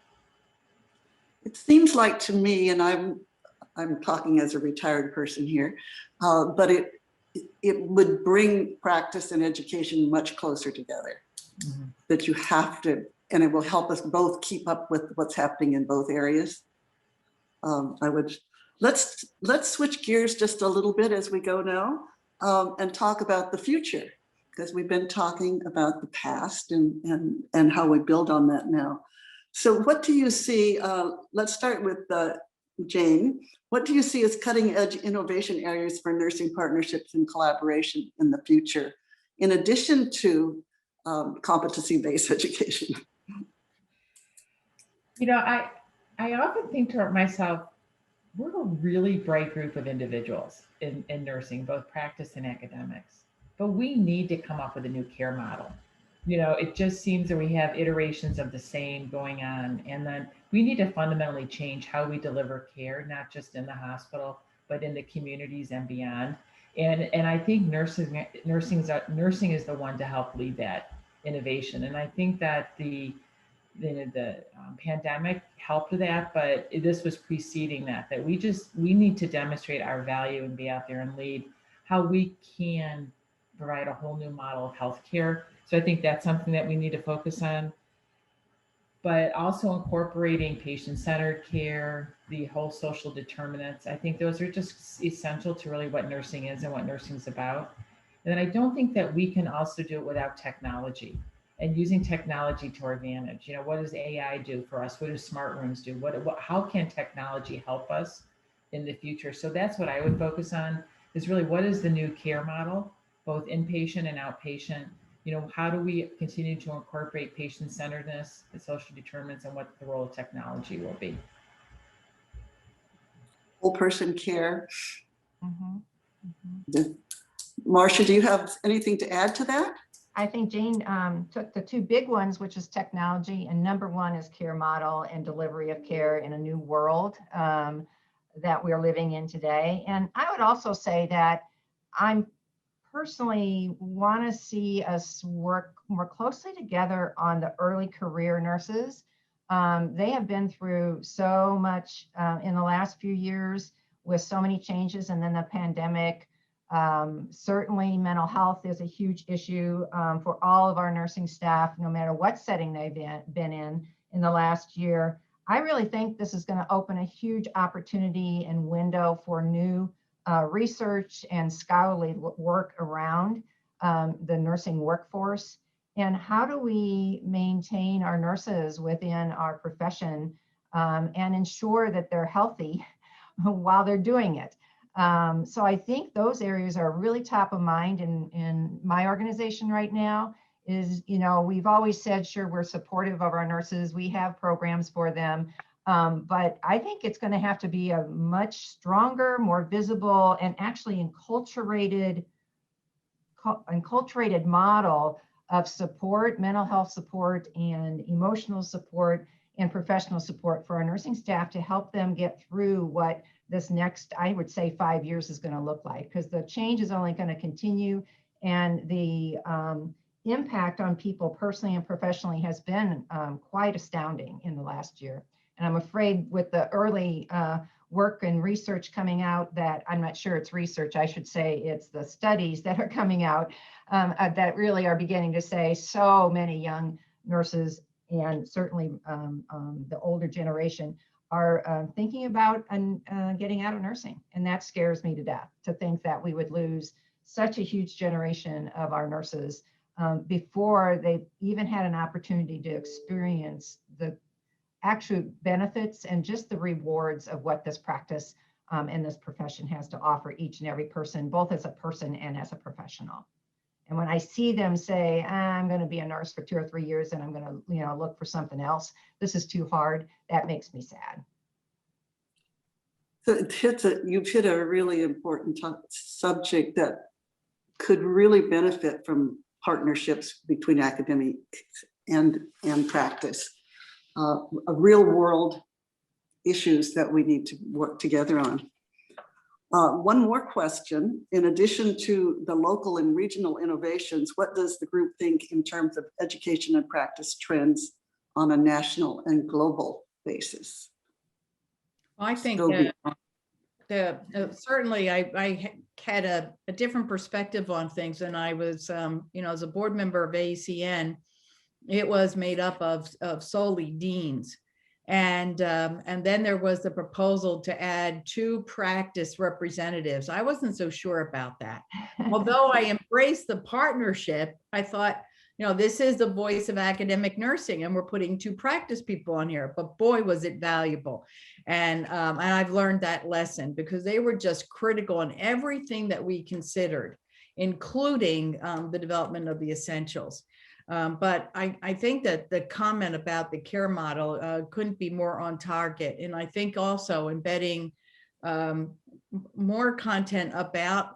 S3: It seems like to me, and I'm talking as a retired person here, but it would bring practice and education much closer together. Mm-hmm. That you have to, and it will help us both keep up with what's happening in both areas. Let's switch gears just a little bit as we go now, and talk about the future, because we've been talking about the past and how we build on that now. So what do you see? Let's start with Jane. What do you see as cutting edge innovation areas for nursing partnerships and collaboration in the future, in addition to competency-based education?
S6: I often think to myself, we're a really bright group of individuals in nursing, both practice and academics, but we need to come up with a new care model. It just seems that we have iterations of the same going on, and then we need to fundamentally change how we deliver care, not just in the hospital, but in the communities and beyond. And I think nursing is the one to help lead that innovation. And I think that the pandemic helped with that, but this was preceding that we need to demonstrate our value and be out there and lead how we can provide a whole new model of healthcare. So I think that's something that we need to focus on, but also incorporating patient-centered care, the whole social determinants. I think those are just essential to really what nursing is and what nursing is about. And then I don't think that we can also do it without technology and using technology to our advantage. You know, what does AI do for us? What do smart rooms do? How can technology help us in the future? So that's what I would focus on, is really what is the new care model, both inpatient and outpatient. You know, how do we continue to incorporate patient-centeredness, the social determinants, and what the role of technology will be?
S3: Whole person care.
S5: Mhm.
S3: Marsha, do you have anything to add to that?
S5: I think Jane took the two big ones, which is technology, and number one is care model and delivery of care in a new world that we're living in today. And I would also say that I'm personally want to see us work more closely together on the early career nurses. They have been through so much in the last few years with so many changes, and then the pandemic. Certainly mental health is a huge issue for all of our nursing staff, no matter what setting they've been in the last year. I really think this is going to open a huge opportunity and window for new research and scholarly work around the nursing workforce. And how do we maintain our nurses within our profession and ensure that they're healthy while they're doing it? So I think those areas are really top of mind in my organization right now. Is, you know, we've always said, sure, we're supportive of our nurses. We have programs for them. But I think it's going to have to be a much stronger, more visible, and actually enculturated model of support, mental health support, and emotional support, and professional support for our nursing staff to help them get through what this next, I would say, 5 years is going to look like, because the change is only going to continue, and the impact on people personally and professionally has been quite astounding in the last year. And I'm afraid with the early work and research coming out, that I'm not sure it's research, I should say it's the studies that are coming out that really are beginning to say so many young nurses, and certainly the older generation, are thinking about getting out of nursing. And that scares me to death, to think that we would lose such a huge generation of our nurses before they've even had an opportunity to experience the actual benefits and just the rewards of what this practice and this profession has to offer each and every person, both as a person and as a professional. And when I see them say, I'm going to be a nurse for 2 or 3 years and I'm going to, you know, look for something else, this is too hard, that makes me sad.
S3: So you've hit a really important subject that could really benefit from partnerships between academic and practice, real world issues that we need to work together on. One more question: in addition to the local and regional innovations, what does the group think in terms of education and practice trends on a national and global basis?
S4: I think that certainly I had a different perspective on things, and I was, you know, as a board member of ACN, it was made up of solely deans. And then there was the proposal to add 2 practice representatives. I wasn't so sure about that. Although I embraced the partnership, I thought, you know, this is the voice of academic nursing, and we're putting 2 practice people on here. But boy, was it valuable. And I've learned that lesson, because they were just critical on everything that we considered, including the development of the essentials. But I think that the comment about the care model couldn't be more on target. And I think also embedding more content about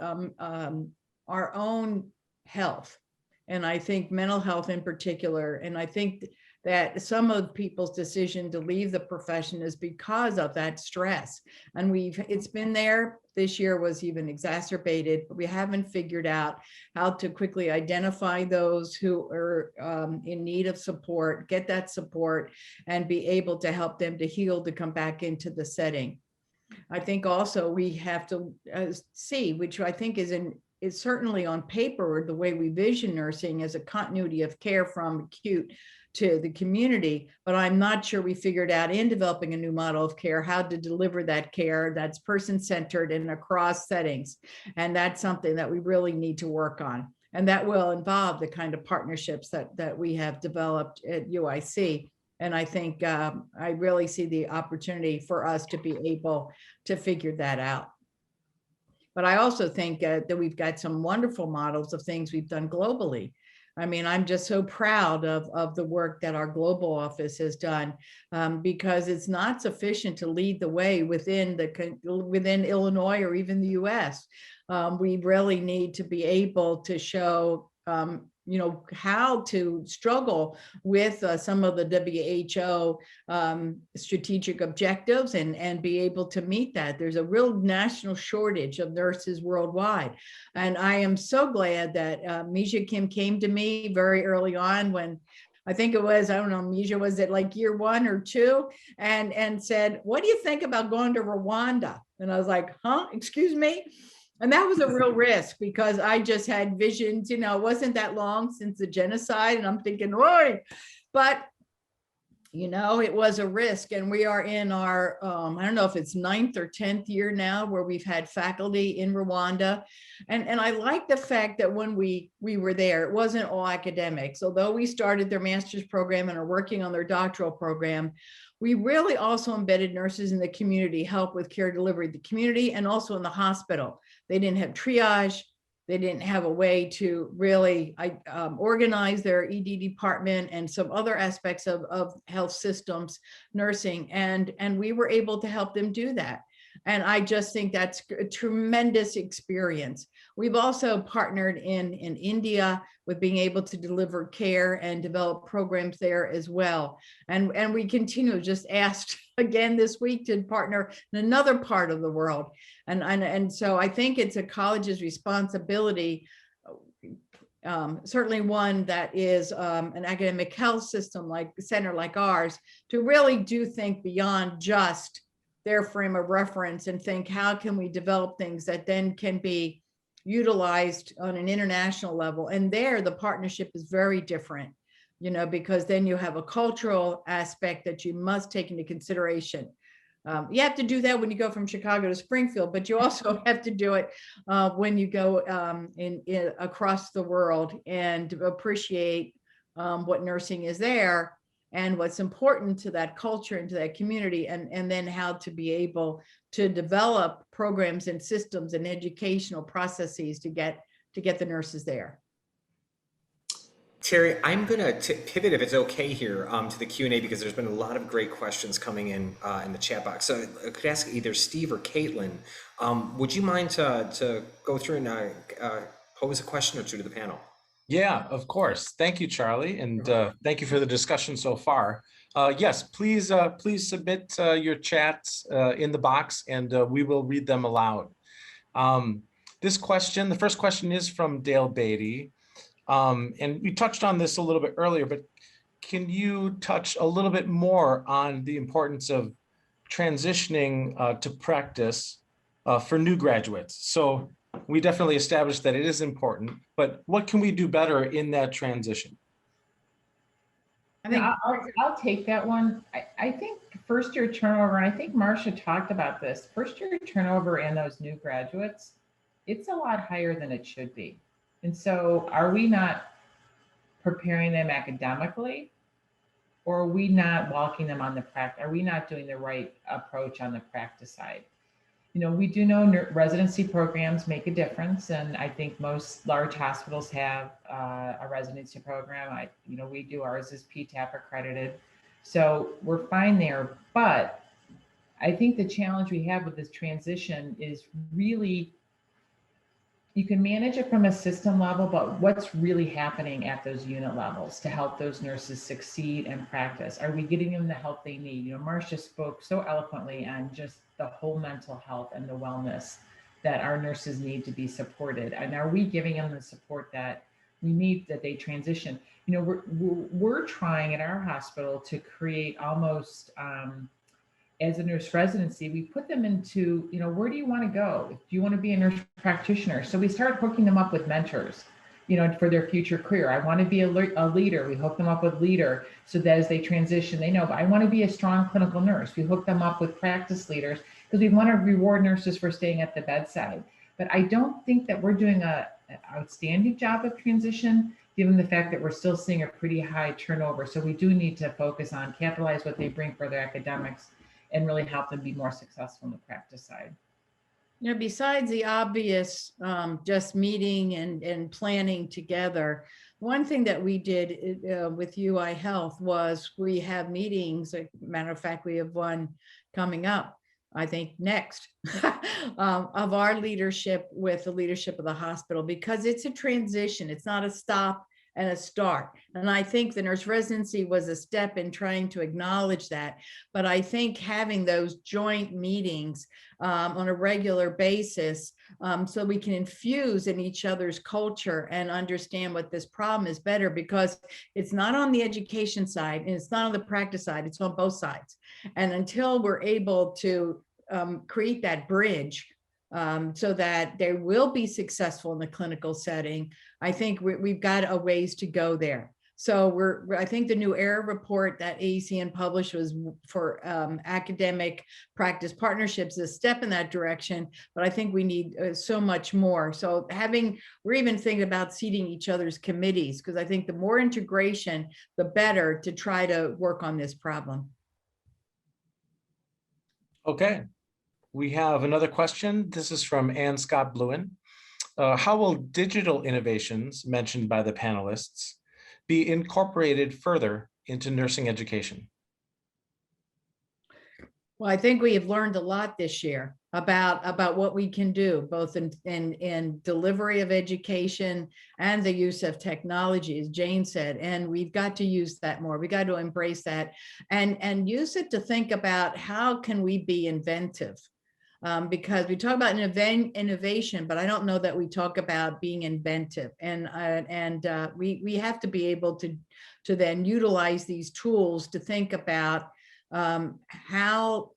S4: our own health. And I think mental health in particular. And I think that some of people's decision to leave the profession is because of that stress. And it's been there. This year was even exacerbated, but we haven't figured out how to quickly identify those who are in need of support, get that support, and be able to help them to heal, to come back into the setting. I think also we have to see, which I think is it's certainly on paper, the way we vision nursing as a continuity of care from acute to the community, but I'm not sure we figured out in developing a new model of care how to deliver that care that's person-centered and across settings. And that's something that we really need to work on. And that will involve the kind of partnerships that we have developed at UIC. And I think I really see the opportunity for us to be able to figure that out. But I also think that we've got some wonderful models of things we've done globally. I mean, I'm just so proud of the work that our global office has done, because it's not sufficient to lead the way within Illinois or even the US. We really need to be able to show how to struggle with some of the WHO strategic objectives and be able to meet that. There's a real national shortage of nurses worldwide. And I am so glad that Misha Kim came to me very early on when I think it was, I don't know, Misha, was it like year 1 or 2? And said, what do you think about going to Rwanda? And I was like, huh, excuse me? And that was a real risk because I just had visions, it wasn't that long since the genocide and I'm thinking, Roy, but it was a risk. And we are in our, I don't know if it's 9th or 10th year now where we've had faculty in Rwanda. And I like the fact that when we were there, it wasn't all academics. Although we started their master's program and are working on their doctoral program, we really also embedded nurses in the community, help with care delivery, the community, and also in the hospital. They didn't have triage. They didn't have a way to really organize their ED department and some other aspects of health systems, nursing, and we were able to help them do that. And I just think that's a tremendous experience. We've also partnered in India with being able to deliver care and develop programs there as well. And we continue, just asked again this week to partner in another part of the world. And so I think it's a college's responsibility, certainly one that is an academic health system like center like ours, to really do think beyond just their frame of reference and think, how can we develop things that then can be utilized on an international level? And there, the partnership is very different, because then you have a cultural aspect that you must take into consideration. You have to do that when you go from Chicago to Springfield, but you also have to do it when you go in across the world and appreciate what nursing is there and what's important to that culture and to that community, and then how to be able to develop programs and systems and educational processes to get the nurses there.
S2: Terry, I'm going to pivot, if it's okay here, to the Q&A, because there's been a lot of great questions coming in the chat box. So I could ask either Steve or Caitlin, would you mind to go through and pose a question or two to the panel?
S1: Yeah, of course. Thank you, Charlie. And thank you for the discussion so far. Yes, please submit your chats in the box and we will read them aloud. The first question is from Dale Beatty. And we touched on this a little bit earlier, but can you touch a little bit more on the importance of transitioning to practice for new graduates? So we definitely established that it is important, but what can we do better in that transition?
S6: I think I'll take that one. I think first year turnover, and I think Marsha talked about this, first year turnover in those new graduates, it's a lot higher than it should be. And so are we not preparing them academically, or are we not walking them on the practice? Are we not doing the right approach on the practice side? We do know residency programs make a difference. And I think most large hospitals have a residency program. We do, ours is PTAP accredited. So we're fine there. But I think the challenge we have with this transition is really, you can manage it from a system level, but what's really happening at those unit levels to help those nurses succeed and practice? Are we getting them the help they need? Marsha spoke so eloquently on just the whole mental health and the wellness that our nurses need to be supported. And are we giving them the support that we need that they transition? We're trying at our hospital to create almost as a nurse residency, we put them into, where do you want to go? Do you want to be a nurse practitioner? So we started hooking them up with mentors, for their future career. I want to be a leader. We hook them up with leader so that as they transition, they know, but I want to be a strong clinical nurse. We hook them up with practice leaders because we want to reward nurses for staying at the bedside. But I don't think that we're doing an outstanding job of transition, given the fact that we're still seeing a pretty high turnover. So we do need to focus on capitalize what they bring for their academics and really help them be more successful in the practice side.
S4: Besides the obvious, just meeting and planning together, one thing that we did with UI Health was we have meetings. As a matter of fact, we have one coming up, I think next, of our leadership with the leadership of the hospital, because it's a transition. It's not a stop and a start. And I think the nurse residency was a step in trying to acknowledge that. But I think having those joint meetings on a regular basis, so we can infuse in each other's culture and understand what this problem is better, because it's not on the education side and it's not on the practice side, it's on both sides. And until we're able to create that bridge so that they will be successful in the clinical setting, I think we've got a ways to go there. So I think the new ERA report that AECN published was for academic practice partnerships, a step in that direction, but I think we need so much more. So we're even thinking about seating each other's committees, because I think the more integration, the better to try to work on this problem.
S1: Okay, we have another question. This is from Ann Scott Bluen. How will digital innovations mentioned by the panelists be incorporated further into nursing education?
S4: Well, I think we have learned a lot this year about what we can do, both in delivery of education and the use of technology, as Jane said, and we've got to use that more. We got to embrace that and use it to think about how can we be inventive. Because we talk about innovation, but I don't know that we talk about being inventive. And we have to be able to then utilize these tools to think about how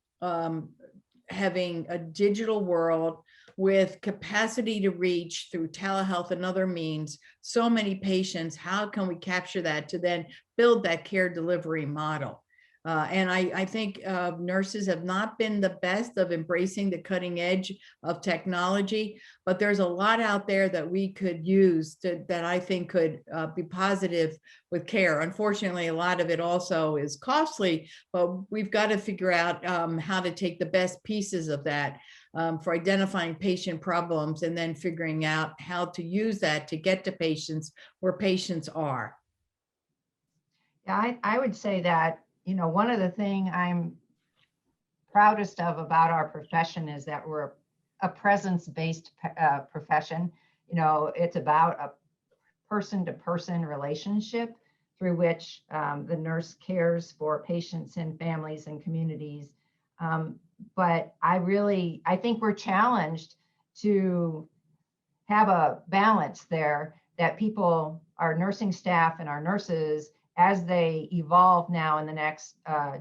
S4: having a digital world with capacity to reach through telehealth and other means so many patients, how can we capture that to then build that care delivery model? And I think nurses have not been the best of embracing the cutting edge of technology, but there's a lot out there that we could use that I think could be positive with care. Unfortunately, a lot of it also is costly, but we've got to figure out how to take the best pieces of that for identifying patient problems and then figuring out how to use that to get to patients where patients are.
S5: Yeah, I would say that, one of the things I'm proudest of about our profession is that we're a presence-based profession. It's about a person-to-person relationship through which the nurse cares for patients and families and communities. But I think we're challenged to have a balance there, that people, our nursing staff and our nurses, as they evolve now in the next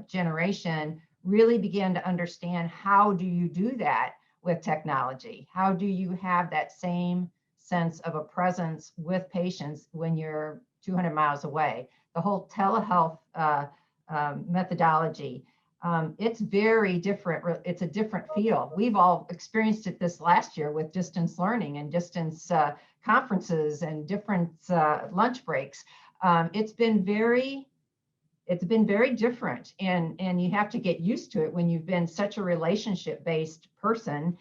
S5: generation, really begin to understand, how do you do that with technology? How do you have that same sense of a presence with patients when you're 200 miles away? The whole telehealth methodology, it's very different. It's a different feel. We've all experienced it this last year with distance learning and distance conferences and different lunch breaks. It's been very different, and you have to get used to it when you've been such a relationship-based person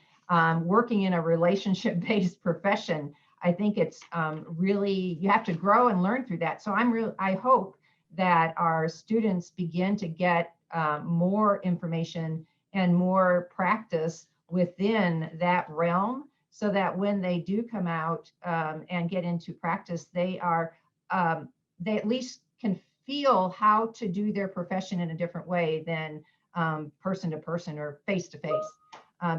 S5: working in a relationship-based profession. I think it's really, you have to grow and learn through that. So I hope that our students begin to get more information and more practice within that realm, so that when they do come out and get into practice, they at least can feel how to do their profession in a different way than person to person or face to face.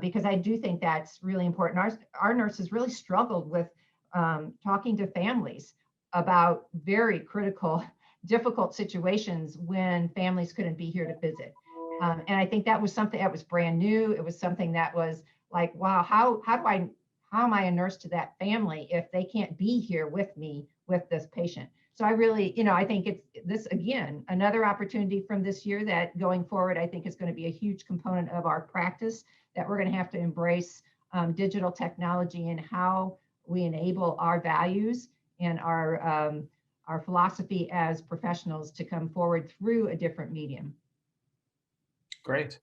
S5: Because I do think that's really important. Our nurses really struggled with talking to families about very critical, difficult situations when families couldn't be here to visit. And I think that was something that was brand new. It was something that was like, wow, how am I a nurse to that family if they can't be here with me with this patient? So I really, I think it's this, again, another opportunity from this year that going forward, I think is going to be a huge component of our practice, that we're going to have to embrace digital technology and how we enable our values and our philosophy as professionals to come forward through a different medium.
S1: Great.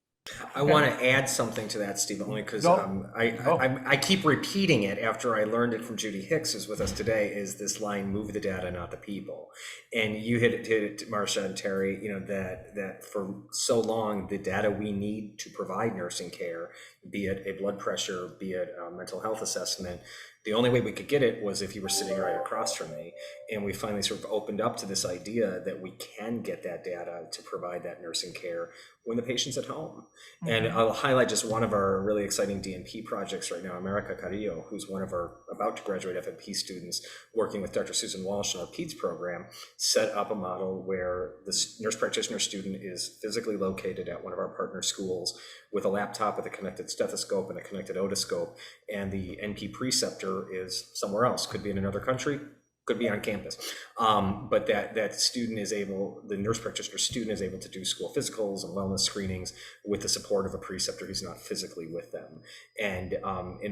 S2: I want to add something to that, Steve, only because I keep repeating it after I learned it from Judy Hicks, who's with us today, is this line, move the data, not the people. And you hit it, Marsha and Terry, that for so long, the data we need to provide nursing care, be it a blood pressure, be it a mental health assessment, the only way we could get it was if you were sitting right across from me. And we finally sort of opened up to this idea that we can get that data to provide that nursing care when the patient's at home. Mm-hmm. And I'll highlight just one of our really exciting DNP projects right now, America Carrillo, who's one of our about to graduate FNP students, working with Dr. Susan Walsh in our PEDS program, set up a model where the nurse practitioner student is physically located at one of our partner schools with a laptop with a connected stethoscope and a connected otoscope, and the NP preceptor is somewhere else, could be in another country, could be on campus, but that student is able, the nurse practitioner student is able to do school physicals and wellness screenings with the support of a preceptor who's not physically with them. And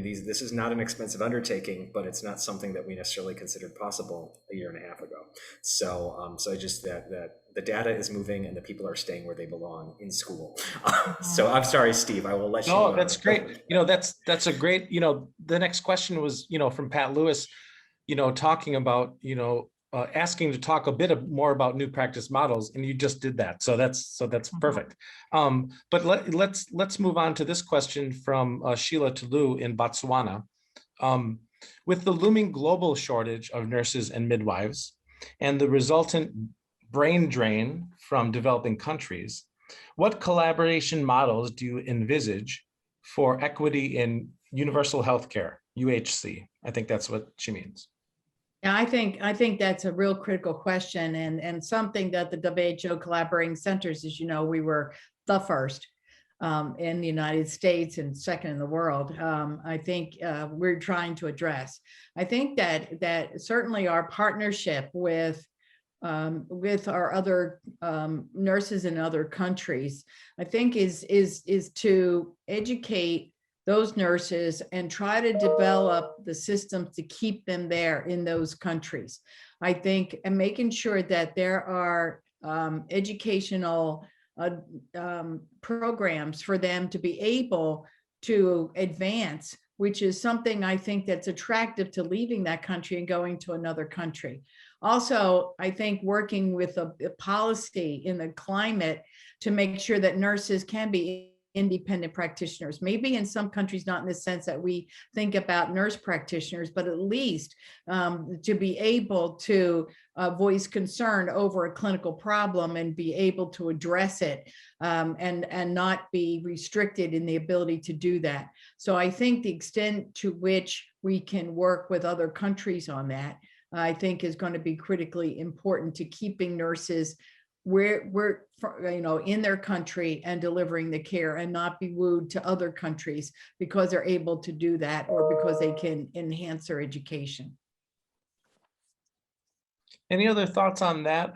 S2: this is not an expensive undertaking, but it's not something that we necessarily considered possible a year and a half ago. So I just that the data is moving and the people are staying where they belong, in school. So I'm sorry, Steve, I will let you.
S1: No, that's great. That's a great, the next question was, from Pat Lewis, talking about, asking to talk a bit more about new practice models, and you just did that. So that's perfect. But let's move on to this question from Sheila Tulu in Botswana. With the looming global shortage of nurses and midwives and the resultant brain drain from developing countries, what collaboration models do you envisage for equity in universal healthcare, UHC? I think that's what she means.
S4: Yeah, I think that's a real critical question, and something that the WHO collaborating centers, as you know, we were the first in the United States and second in the world. I think we're trying to address. I think that certainly our partnership with our other nurses in other countries, I think is to educate those nurses and try to develop the systems to keep them there in those countries. I think, and making sure that there are educational programs for them to be able to advance, which is something I think that's attractive to leaving that country and going to another country. Also, I think working with a policy in the climate to make sure that nurses can be independent practitioners, maybe in some countries, not in the sense that we think about nurse practitioners, but at least to be able to voice concern over a clinical problem and be able to address it and not be restricted in the ability to do that. So I think the extent to which we can work with other countries on that, I think is going to be critically important to keeping nurses where we're in their country and delivering the care, and not be wooed to other countries because they're able to do that or because they can enhance their education.
S1: Any other thoughts on that?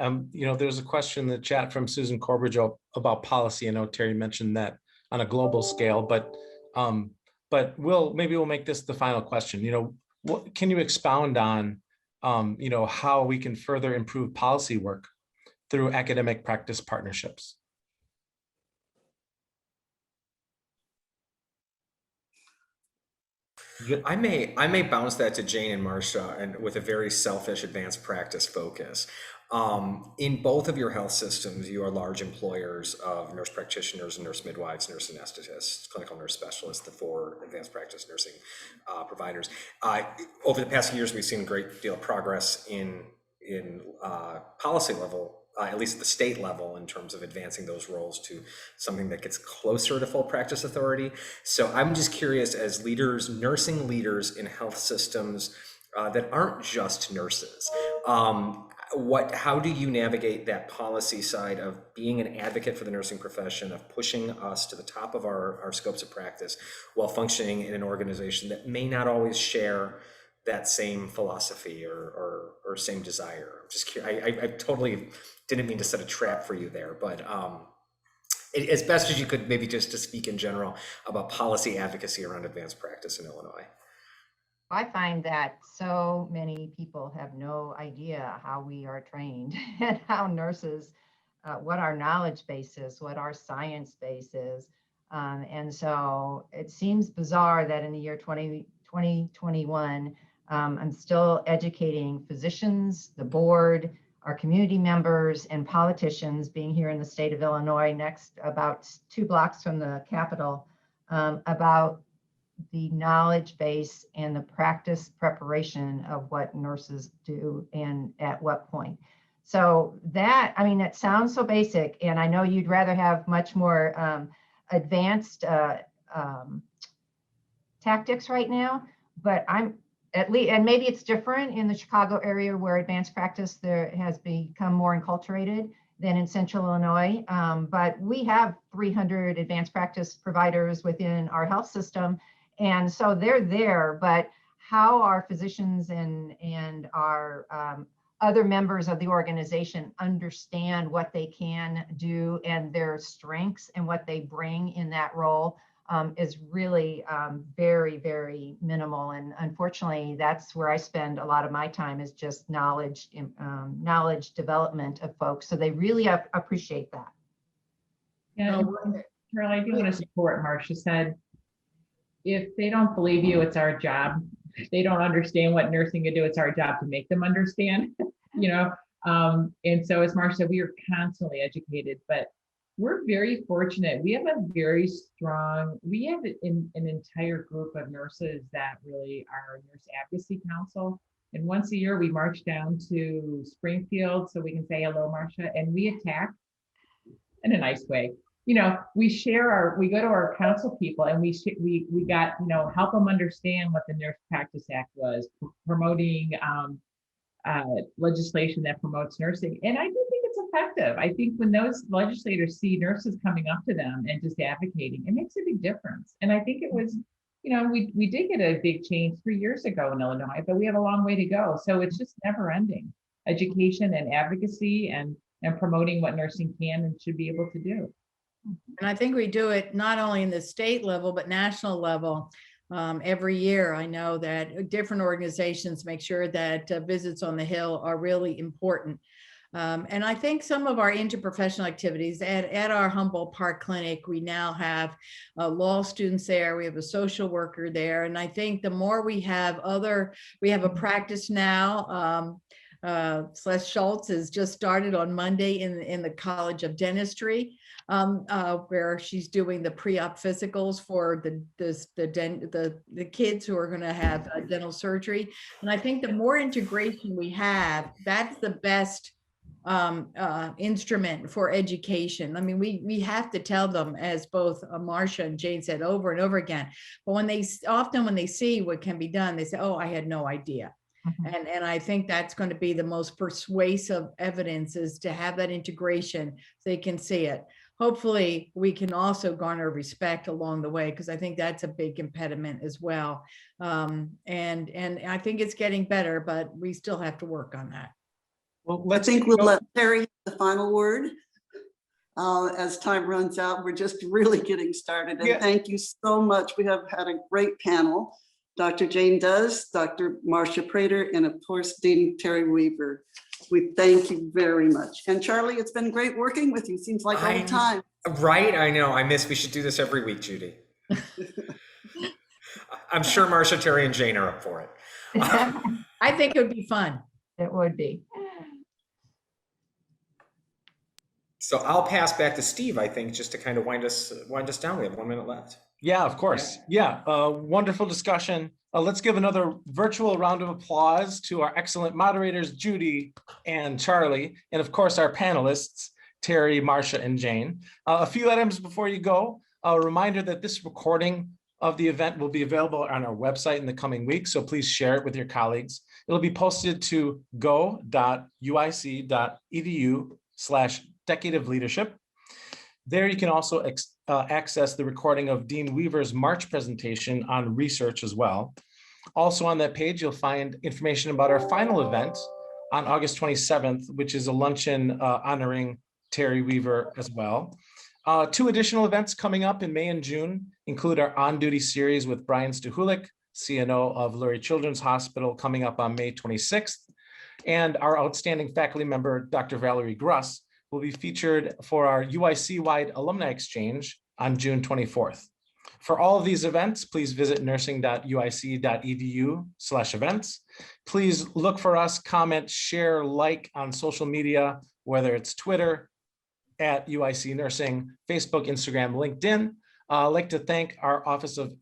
S1: There's a question in the chat from Susan Corbridge about policy. I know Terry mentioned that on a global scale, but maybe we'll make this the final question. What can you expound on how we can further improve policy work through academic practice partnerships?
S2: I may bounce that to Jane and Marsha, and with a very selfish advanced practice focus. In both of your health systems, you are large employers of nurse practitioners and nurse midwives, nurse anesthetists, clinical nurse specialists, the four advanced practice nursing providers. Over the past years, we've seen a great deal of progress in policy level, at least at the state level, in terms of advancing those roles to something that gets closer to full practice authority. So I'm just curious, as leaders, nursing leaders in health systems that aren't just nurses, how do you navigate that policy side of being an advocate for the nursing profession, of pushing us to the top of our scopes of practice while functioning in an organization that may not always share that same philosophy or same desire? I'm just curious. I totally didn't mean to set a trap for you there, but as best as you could, maybe just to speak in general about policy advocacy around advanced practice in Illinois.
S5: I find that so many people have no idea how we are trained and how nurses, what our knowledge base is, what our science base is. And so it seems bizarre that in the year 2021, I'm still educating physicians, the board, our community members, and politicians, being here in the state of Illinois, next about 2 blocks from the Capitol, about the knowledge base and the practice preparation of what nurses do and at what point. So that, I mean, it sounds so basic, and I know you'd rather have much more advanced tactics right now, but I'm at least, and maybe it's different in the Chicago area where advanced practice there has become more enculturated than in Central Illinois. But we have 300 advanced practice providers within our health system. And so they're there, but how our physicians and our other members of the organization understand what they can do and their strengths and what they bring in that role is really very, very minimal. And unfortunately, that's where I spend a lot of my time, is just knowledge development of folks. So they really appreciate that.
S6: Yeah, Carol, I do want to support Marsha said. If they don't believe you, it's our job. If they don't understand what nursing can do, it's our job to make them understand, you know? And so as Marsha said, we are constantly educated, but we're very fortunate. We have a very strong, we have an entire group of nurses that really are our Nurse Advocacy Council. And once a year we march down to Springfield so we can say hello, Marsha, and we attack in a nice way. You know, we go to our council people and we got, you know, help them understand what the Nurse Practice Act was, promoting legislation that promotes nursing. And I do think it's effective. I think when those legislators see nurses coming up to them and just advocating, it makes a big difference. And I think it was, you know, we did get a big change 3 years ago in Illinois, but we have a long way to go. So it's just never ending. Education and advocacy and promoting what nursing can and should be able to do.
S4: And I think we do it not only in the state level, but national level. Every year, I know that different organizations make sure that visits on the Hill are really important. And I think some of our interprofessional activities at our Humboldt Park Clinic, we now have law students there, we have a social worker there. And I think the more we have we have a practice now. Celeste Schultz has just started on Monday in the College of Dentistry, where she's doing the pre-op physicals for the kids who are going to have dental surgery. And I think the more integration we have, that's the best instrument for education. I mean, we have to tell them, as both Marsha and Jane said over and over again, but when they see what can be done, they say, oh, I had no idea. And I think that's going to be the most persuasive evidence, is to have that integration so they can see it. Hopefully we can also garner respect along the way, because I think that's a big impediment as well. And I think it's getting better, but we still have to work on that.
S1: Well,
S3: I think we'll let Terri have the final word. As time runs out, we're just really getting started. And thank you so much. We have had a great panel. Dr. Jane Does, Dr. Marsha Prater, and of course, Dean Terri Weaver. We thank you very much. And Charlie, it's been great working with you. Seems like all the time.
S2: Right, I know. We should do this every week, Judy. I'm sure Marsha, Terri, and Jane are up for it.
S4: I think it would be fun.
S5: It would be.
S2: So I'll pass back to Steve, I think, just to kind of wind us down. We have 1 minute left.
S1: Yeah, of course. Yeah, wonderful discussion. Let's give another virtual round of applause to our excellent moderators, Judy and Charlie, and of course our panelists, Terri, Marsha, and Jane. A few items before you go. A reminder that this recording of the event will be available on our website in the coming weeks, so please share it with your colleagues. It'll be posted to go.uic.edu/Decade of Leadership. There you can also access the recording of Dean Weaver's March presentation on research as well. Also on that page, you'll find information about our final event on August 27th, which is a luncheon honoring Terri Weaver as well. 2 additional events coming up in May and June include our On Duty series with Brian Stuhulik, CNO of Lurie Children's Hospital, coming up on May 26th. And our outstanding faculty member, Dr. Valerie Gruss, will be featured for our UIC-wide alumni exchange on June 24th. For all of these events, please visit nursing.uic.edu/events. Please look for us, comment, share, like on social media, whether it's Twitter, at UIC Nursing, Facebook, Instagram, LinkedIn. I'd like to thank our Office of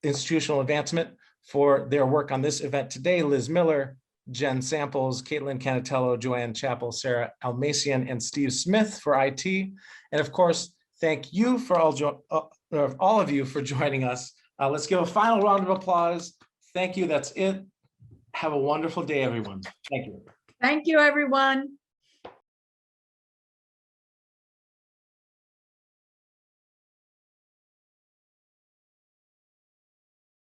S1: Institutional Advancement for their work on this event today. Liz Miller, Jen Samples, Caitlin Canatello, Joanne Chappell, Sarah Almacian, and Steve Smith for IT. And of course, thank you for all of you for joining us. Let's give a final round of applause. Thank you. That's it. Have a wonderful day, everyone. Thank you.
S4: Thank you, everyone.